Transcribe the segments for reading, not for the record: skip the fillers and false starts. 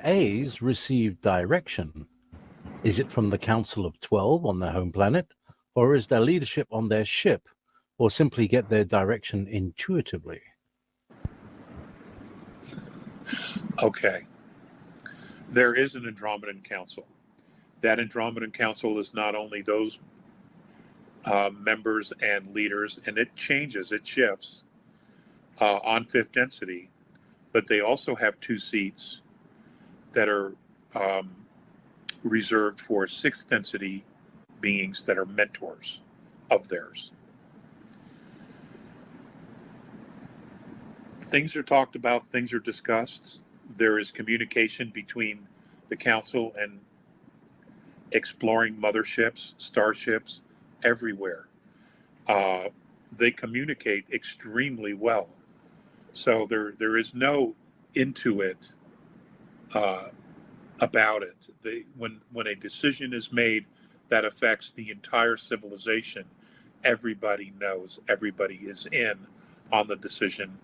A's receive direction? Is it from the Council of 12 on their home planet, or is their leadership on their ship, or simply get their direction intuitively? Okay. There is an Andromedan Council. That Andromedan Council is not only those members and leaders, and it changes, it shifts on fifth density, but they also have 2 seats that are reserved for sixth density beings that are mentors of theirs. Things are talked about, things are discussed. There is communication between the council and exploring motherships, starships, everywhere. They communicate extremely well. So there is no intuit about it. When a decision is made that affects the entire civilization, everybody knows, everybody is in on the decision,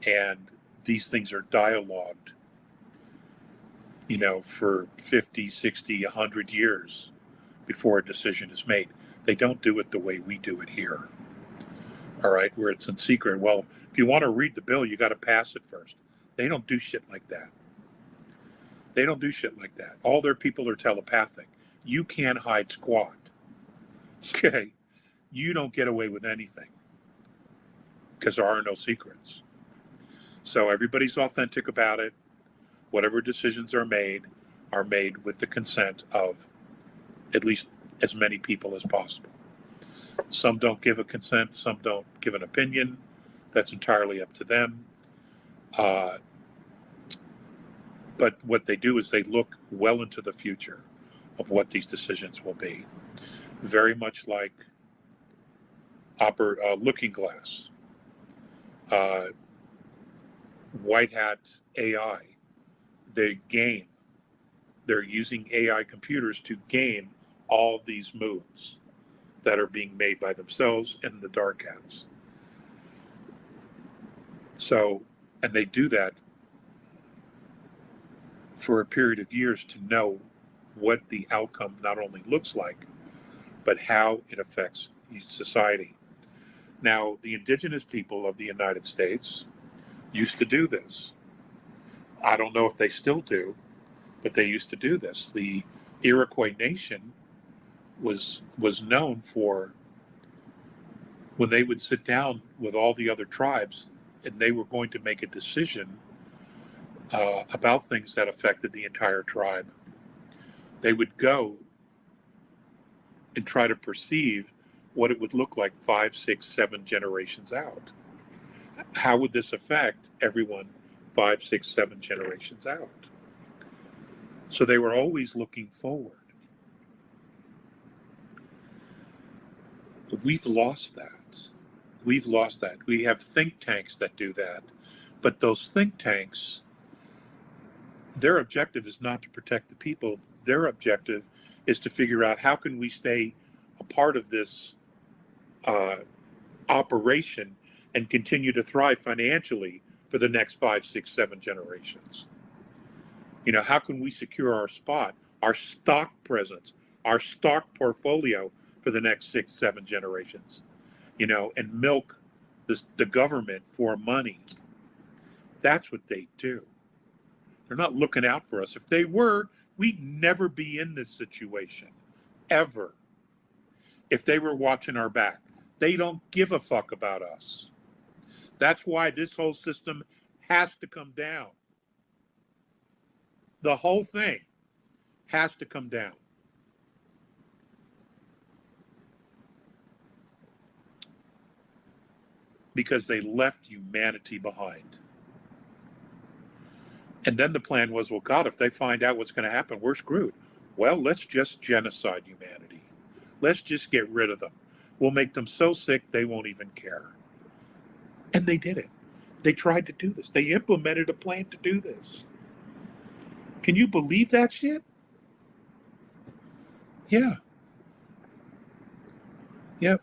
and these things are dialogued, for 50, 60, 100 years before a decision is made. They don't do it the way we do it here. All right, where it's in secret. Well, if you want to read the bill, you got to pass it first. They don't do shit like that. They don't do shit like that. All their people are telepathic. You can't hide squat. Okay? You don't get away with anything because there are no secrets. So everybody's authentic about it. Whatever decisions are made with the consent of at least as many people as possible. Some don't give a consent, some don't give an opinion. That's entirely up to them. But what they do is they look well into the future of what these decisions will be. Very much like Looking Glass, White Hat AI. They're using AI computers to game all these moves that are being made by themselves and the dark hats. So, and they do that for a period of years to know what the outcome not only looks like, but how it affects society. Now, the indigenous people of the United States used to do this. I don't know if they still do, but they used to do this. The Iroquois Nation was known for when they would sit down with all the other tribes and they were going to make a decision about things that affected the entire tribe. They would go and try to perceive what it would look like 5, 6, 7 generations out. How would this affect everyone 5, 6, 7 generations out? So they were always looking forward. We've lost that. We've lost that. We have think tanks that do that. But those think tanks, their objective is not to protect the people. Their objective is to figure out how can we stay a part of this operation and continue to thrive financially for the next 5, 6, 7 generations. How can we secure our spot, our stock presence, our stock portfolio for the next 6, 7 generations, and milk the government for money. That's what they do. They're not looking out for us. If they were, we'd never be in this situation, ever. If they were watching our back, they don't give a fuck about us. That's why this whole system has to come down. The whole thing has to come down. Because they left humanity behind. And then the plan was, well, God, if they find out what's going to happen, we're screwed. Well, let's just genocide humanity. Let's just get rid of them. We'll make them so sick they won't even care. And they did it. They tried to do this. They implemented a plan to do this. Can you believe that shit? Yeah. Yep.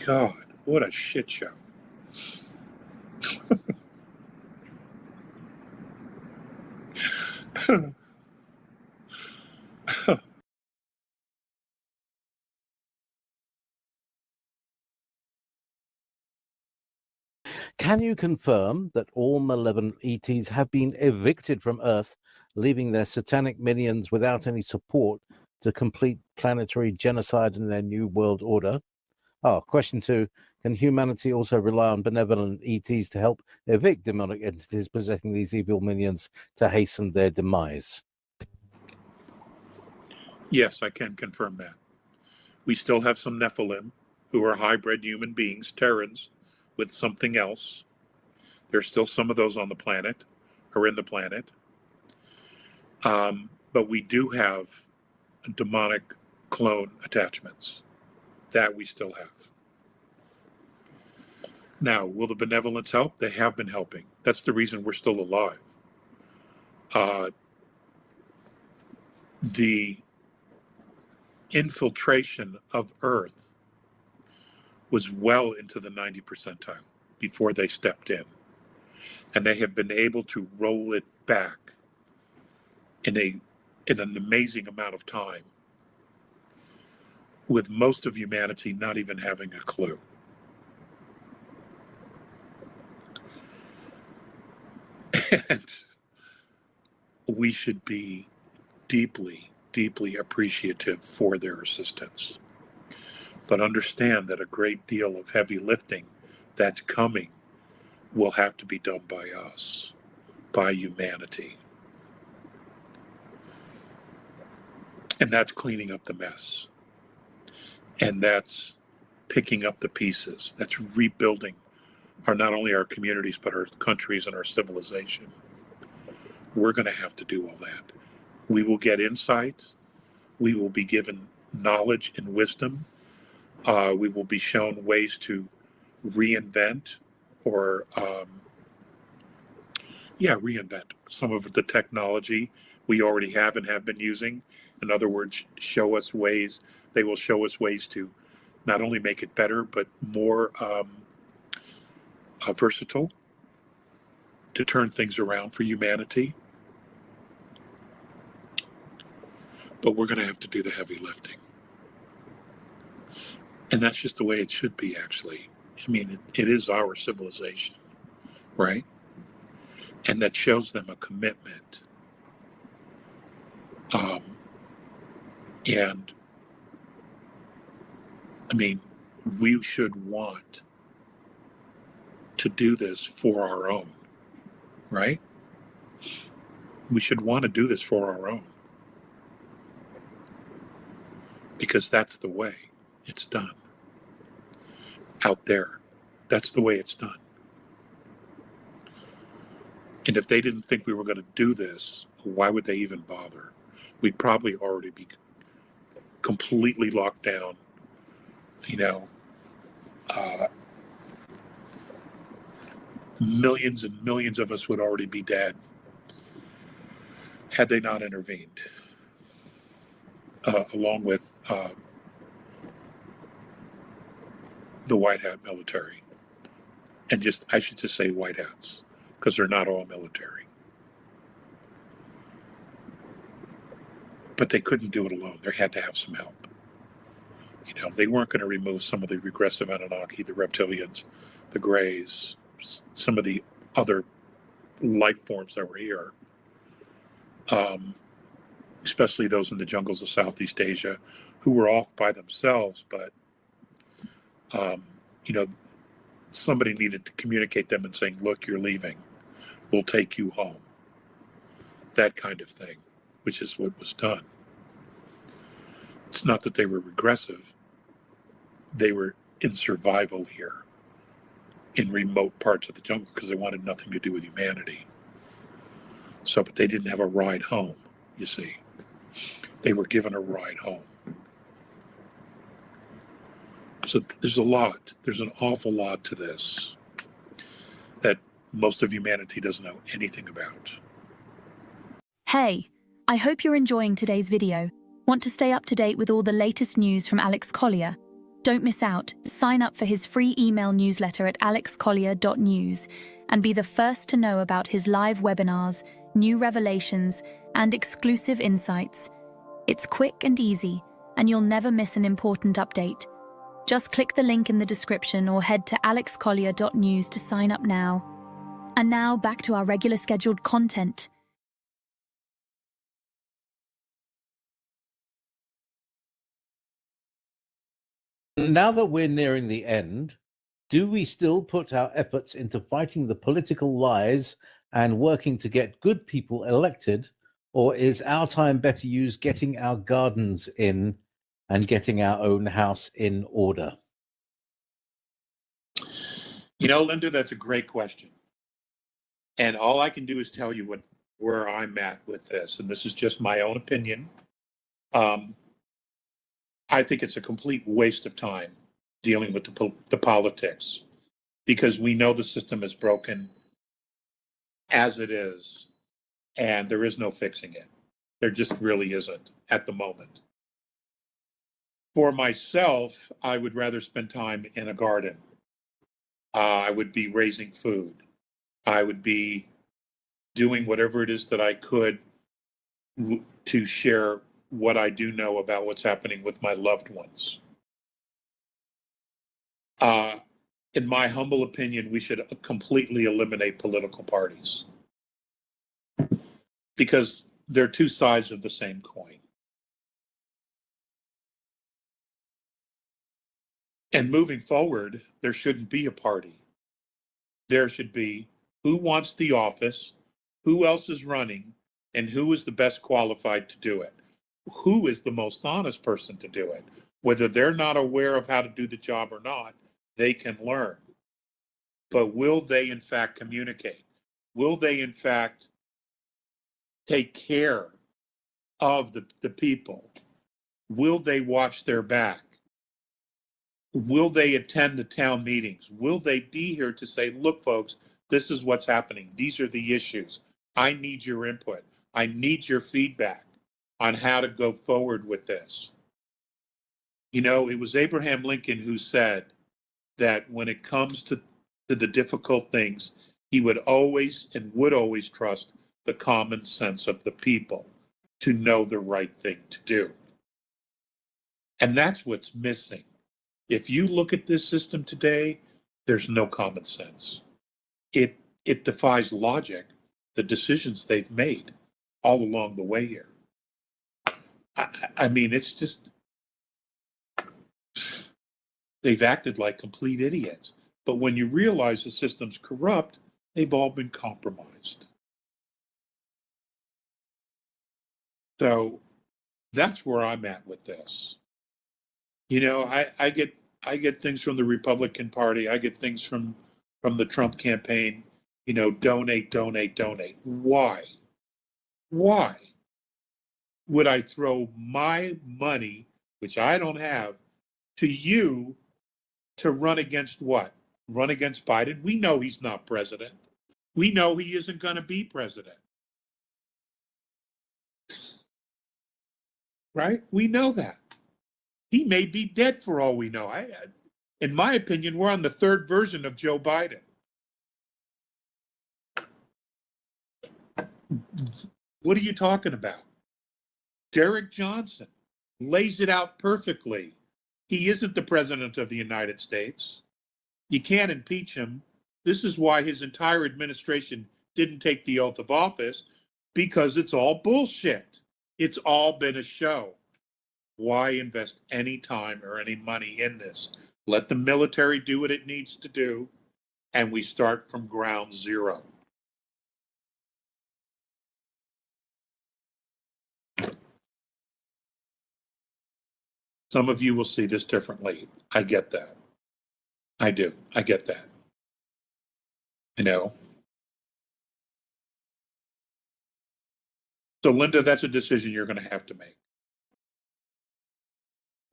God, what a shit show. Can you confirm that all malevolent ETs have been evicted from Earth, leaving their satanic minions without any support to complete planetary genocide in their new world order? Question 2. Can humanity also rely on benevolent ETs to help evict demonic entities possessing these evil minions to hasten their demise? Yes, I can confirm that. We still have some Nephilim who are hybrid human beings, Terrans, with something else. There's still some of those on the planet, or in the planet. But we do have demonic clone attachments. That we still have. Now, will the benevolence help? They have been helping. That's the reason we're still alive. The infiltration of Earth was well into the 90 percentile before they stepped in. And they have been able to roll it back in an amazing amount of time, with most of humanity not even having a clue. And we should be deeply, deeply appreciative for their assistance. But understand that a great deal of heavy lifting that's coming will have to be done by us, by humanity. And that's cleaning up the mess. And that's picking up the pieces. That's rebuilding not only our communities, but our countries and our civilization. We're going to have to do all that. We will get insight. We will be given knowledge and wisdom. We will be shown ways to reinvent or, reinvent some of the technology we already have and have been using. In other words, show us ways. They will show us ways to not only make it better, but more versatile, to turn things around for humanity. But we're going to have to do the heavy lifting. And that's just the way it should be, actually. I mean, it is our civilization, right? And that shows them a commitment. And I mean, we should want to do this for our own, right? We should want to do this for our own. Because that's the way it's done. Out there, that's the way it's done. And if they didn't think we were going to do this, why would they even bother? We'd probably already be completely locked down, millions and millions of us would already be dead had they not intervened, along with the white hat military. And I should just say white hats, because they're not all military. But they couldn't do it alone. They had to have some help. They weren't going to remove some of the regressive Anunnaki, the reptilians, the Greys, some of the other life forms that were here, especially those in the jungles of Southeast Asia, who were off by themselves, but, somebody needed to communicate them and saying, look, you're leaving. We'll take you home. That kind of thing, which is what was done. It's not that they were regressive. They were in survival here in remote parts of the jungle because they wanted nothing to do with humanity. But they didn't have a ride home, you see. They were given a ride home. So there's an awful lot to this that most of humanity doesn't know anything about. Hey, I hope you're enjoying today's video. Want to stay up to date with all the latest news from Alex Collier? Don't miss out. Sign up for his free email newsletter at alexcollier.news and be the first to know about his live webinars, new revelations, and exclusive insights. It's quick and easy, and you'll never miss an important update. Just click the link in the description or head to alexcollier.news to sign up now. And now back to our regular scheduled content. Now that we're nearing the end, do we still put our efforts into fighting the political lies and working to get good people elected, or is our time better used getting our gardens in and getting our own house in order? You know, Linda, that's a great question. And all I can do is tell you where I'm at with this. And this is just my own opinion. I think it's a complete waste of time dealing with the politics, because we know the system is broken as it is, and there is no fixing it. There just really isn't at the moment. For myself, I would rather spend time in a garden. I would be raising food. I would be doing whatever it is that I could to share what I do know about what's happening with my loved ones. In my humble opinion, we should completely eliminate political parties, because they're two sides of the same coin. And moving forward, there shouldn't be a party. There should be who wants the office, who else is running, and who is the best qualified to do it. Who is the most honest person to do it? Whether they're not aware of how to do the job or not, they can learn. But will they in fact communicate? Will they in fact take care of the people? Will they watch their back? Will they attend the town meetings? Will they be here to say, look, folks, this is what's happening. These are the issues. I need your input. I need your feedback on how to go forward with this. You know, it was Abraham Lincoln who said that when it comes to the difficult things, he would always trust the common sense of the people to know the right thing to do. And that's what's missing. If you look at this system today, there's no common sense. It defies logic, the decisions they've made all along the way here. I mean, it's just, they've acted like complete idiots. But when you realize the system's corrupt, they've all been compromised. So that's where I'm at with this. You know, I get things from the Republican Party. I get things from the Trump campaign. You know, donate, donate, donate. Why? Why would I throw my money, which I don't have, to you to run against what? Run against Biden? We know he's not president. We know he isn't going to be president. Right? We know that. He may be dead for all we know. In my opinion, we're on the third version of Joe Biden. What are you talking about? Derek Johnson lays it out perfectly. He isn't the president of the United States. You can't impeach him. This is why his entire administration didn't take the oath of office, because it's all bullshit. It's all been a show. Why invest any time or any money in this? Let the military do what it needs to do, and we start from ground zero. Some of you will see this differently. I get that. I do. I get that. I know. So, Linda, that's a decision you're going to have to make.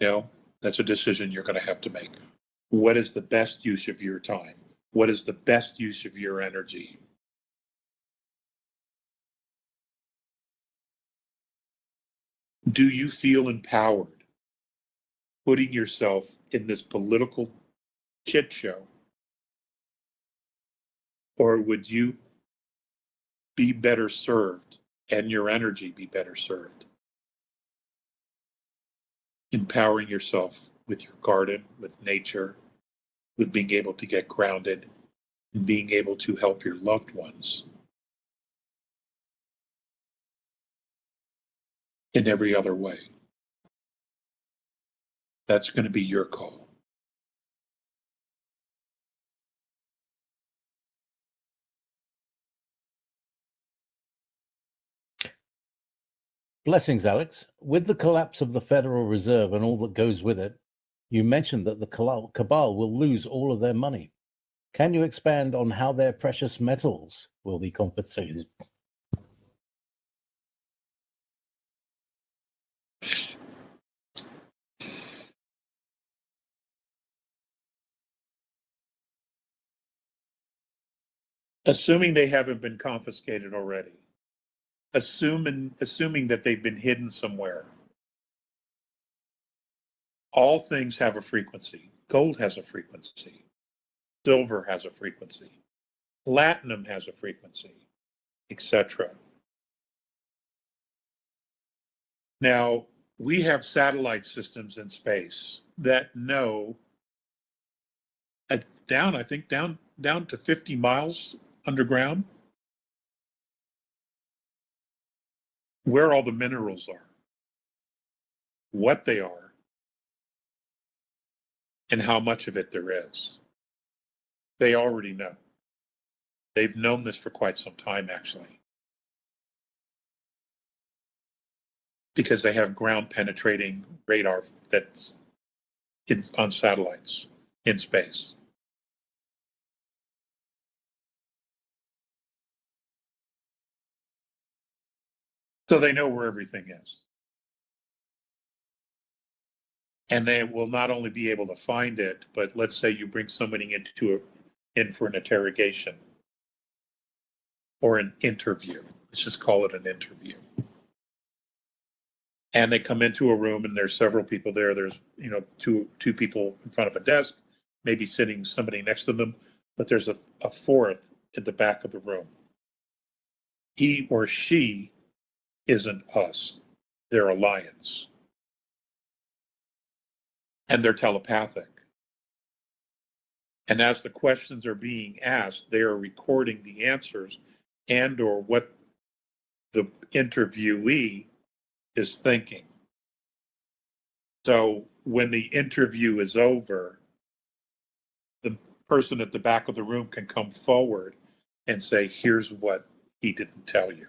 You know, that's a decision you're going to have to make. What is the best use of your time? What is the best use of your energy? Do you feel empowered putting yourself in this political shit show? Or would you be better served and your energy be better served empowering yourself with your garden, with nature, with being able to get grounded, and being able to help your loved ones in every other way? That's going to be your call. Blessings, Alex. With the collapse of the Federal Reserve and all that goes with it, you mentioned that the cabal will lose all of their money. Can you expand on how their precious metals will be confiscated? Assuming they haven't been confiscated already. Assuming that they've been hidden somewhere. All things have a frequency. Gold has a frequency. Silver has a frequency. Platinum has a frequency, etc. Now, we have satellite systems in space that know down to 50 miles underground where all the minerals are, what they are, and how much of it there is. They already know. They've known this for quite some time, actually, because they have ground penetrating radar that's on satellites in space. So they know where everything is. And they will not only be able to find it, but let's say you bring somebody in for an interrogation or an interview. Let's just call it an interview. And they come into a room and there's several people there. There's, two people in front of a desk, maybe sitting somebody next to them, but there's a fourth at the back of the room. He or she isn't us, they're alliance. And they're telepathic. And as the questions are being asked, they are recording the answers and or what the interviewee is thinking. So when the interview is over, the person at the back of the room can come forward and say, here's what he didn't tell you.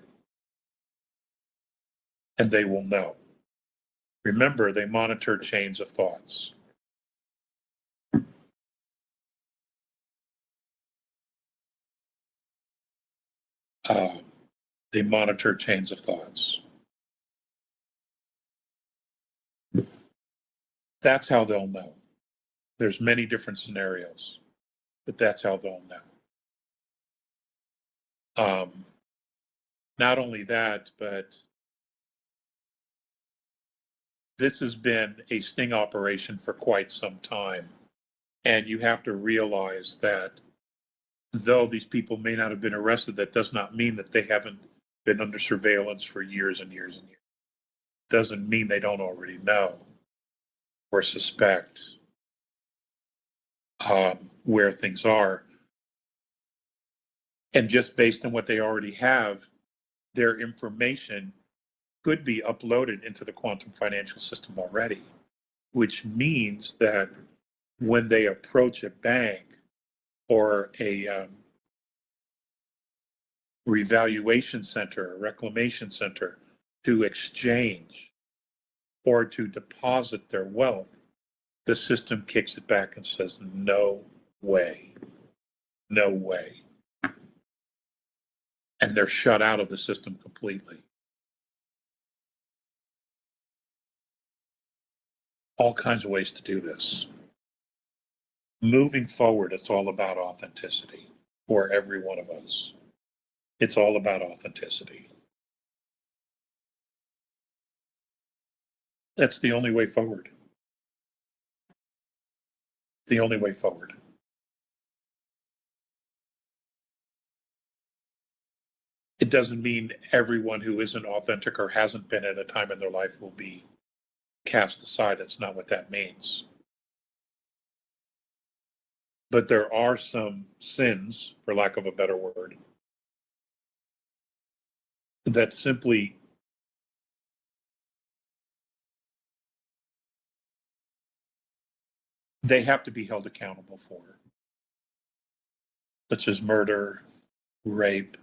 And they will know. Remember, they monitor chains of thoughts. They monitor chains of thoughts. That's how they'll know. There's many different scenarios, but that's how they'll know. Not only that, but this has been a sting operation for quite some time. And you have to realize that though these people may not have been arrested, that does not mean that they haven't been under surveillance for years and years and years. Doesn't mean they don't already know or suspect where things are. And just based on what they already have, their information could be uploaded into the quantum financial system already, which means that when they approach a bank or a revaluation center, a reclamation center to exchange or to deposit their wealth, the system kicks it back and says, no way, no way. And they're shut out of the system completely. All kinds of ways to do this. Moving forward, it's all about authenticity for every one of us. It's all about authenticity. That's the only way forward. the only way forward. It doesn't mean everyone who isn't authentic or hasn't been at a time in their life will be cast aside. That's not what that means. But there are some sins, for lack of a better word, that simply they have to be held accountable for, such as murder, rape,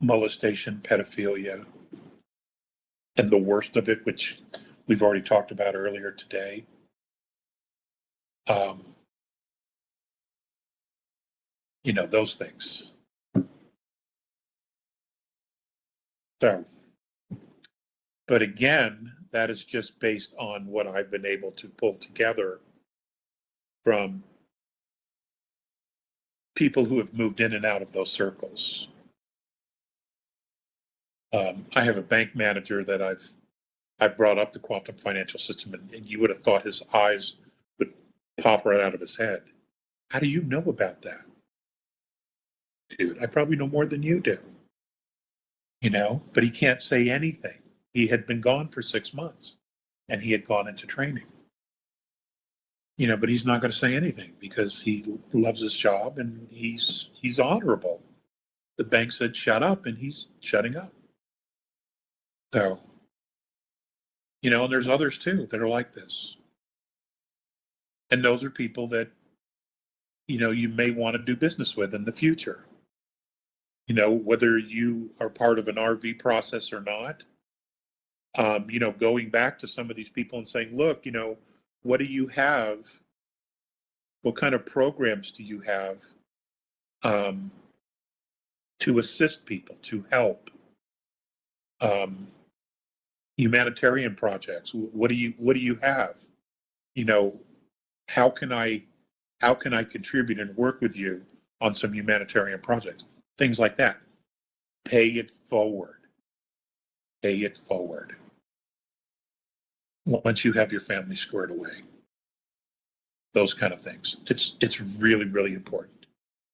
molestation, pedophilia, and the worst of it, which we've already talked about earlier today, those things. So, but again, that is just based on what I've been able to pull together from people who have moved in and out of those circles. I have a bank manager that I've brought up the quantum financial system, and you would have thought his eyes would pop right out of his head. How do you know about that? Dude, I probably know more than you do. But he can't say anything. He had been gone for 6 months, and he had gone into training. But he's not going to say anything because he loves his job and he's honorable. The bank said shut up, and he's shutting up. So, and there's others too that are like this. And those are people that, you may want to do business with in the future. Whether you are part of an RV process or not, going back to some of these people and saying, look, what do you have? What kind of programs do you have to assist people, to help? Humanitarian projects. What do you have? How can I contribute and work with you on some humanitarian projects? Things like that. Pay it forward. Pay it forward. Once you have your family squared away. Those kind of things. It's really, really important.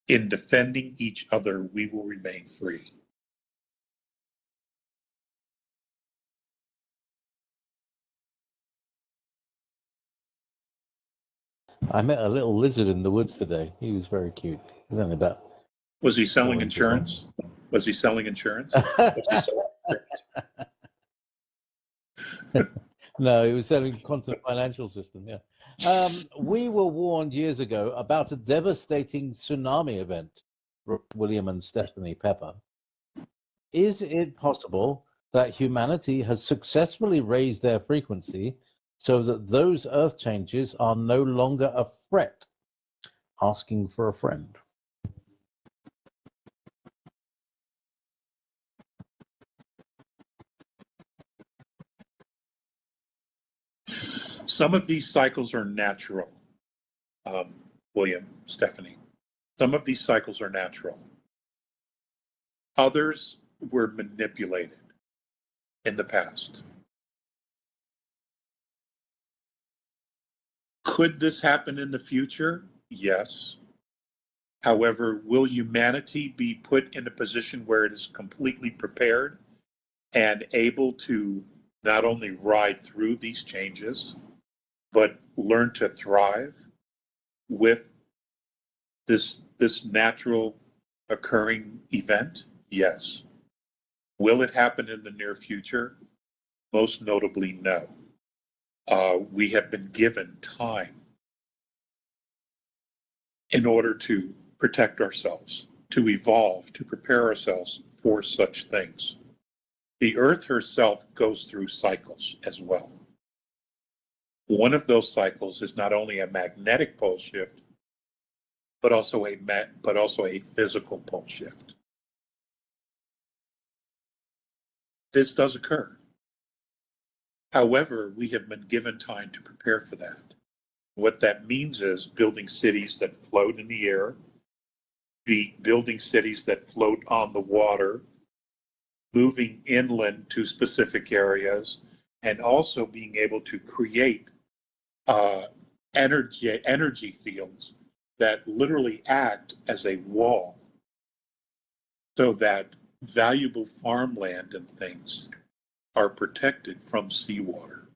In defending each other, we will remain free. I met a little lizard in the woods today. He was very cute. He was only about. Was he selling insurance? Was he selling insurance? No, he was selling quantum financial system. Yeah. We were warned years ago about a devastating tsunami event. William and Stephanie Pepper. Is it possible that humanity has successfully raised their frequency so that those earth changes are no longer a threat? Asking for a friend. Some of these cycles are natural, William, Stephanie. Some of these cycles are natural. Others were manipulated in the past. Could this happen in the future? Yes. However, will humanity be put in a position where it is completely prepared and able to not only ride through these changes, but learn to thrive with this natural occurring event? Yes. Will it happen in the near future? Most notably, no. We have been given time in order to protect ourselves, to evolve, to prepare ourselves for such things. The Earth herself goes through cycles as well. One of those cycles is not only a magnetic pole shift, but also a physical pole shift. This does occur. However, we have been given time to prepare for that. What that means is building cities that float in the air, building cities that float on the water, moving inland to specific areas, and also being able to create energy fields that literally act as a wall so that valuable farmland and things are protected from seawater.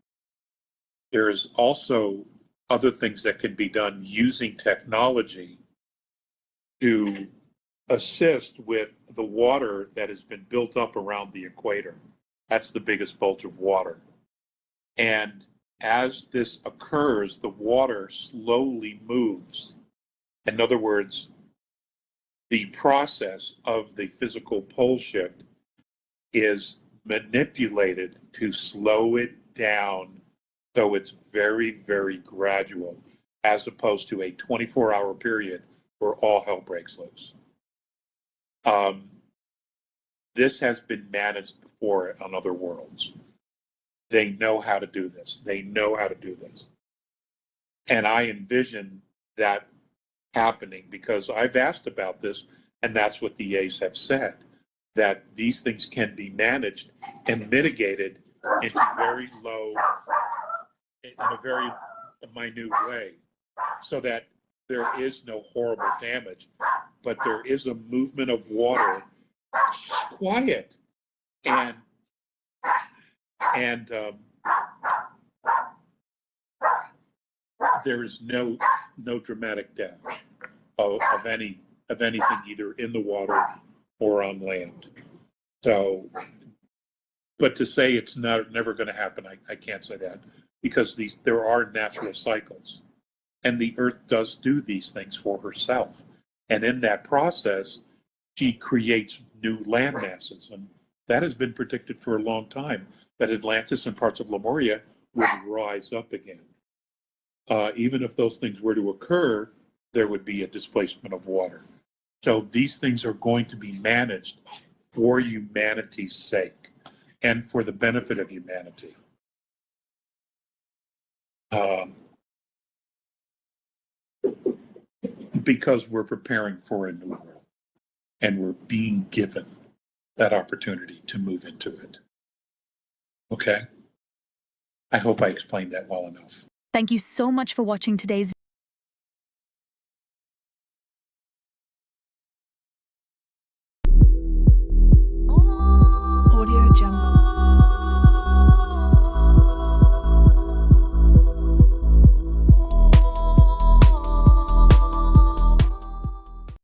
There is also other things that can be done using technology to assist with the water that has been built up around the equator. That's the biggest bulge of water. And as this occurs, the water slowly moves. In other words, the process of the physical pole shift is manipulated to slow it down so it's very, very gradual, as opposed to a 24-hour period where all hell breaks loose. This has been managed before on other worlds. They know how to do this. They know how to do this. And I envision that happening because I've asked about this, and that's what the A's have said, that these things can be managed and mitigated into very low, in a very minute way, so that there is no horrible damage, but there is a movement of water. Quiet. And there is no dramatic death of anything, either in the water or on land. So, but to say it's never going to happen, I can't say that, because there are natural cycles, and the Earth does do these things for herself, and in that process, she creates new land masses, and that has been predicted for a long time, that Atlantis and parts of Lemuria would rise up again. Even if those things were to occur, there would be a displacement of water. So these things are going to be managed for humanity's sake and for the benefit of humanity. Because we're preparing for a new world, and we're being given that opportunity to move into it. Okay? I hope I explained that well enough. Thank you so much for watching today's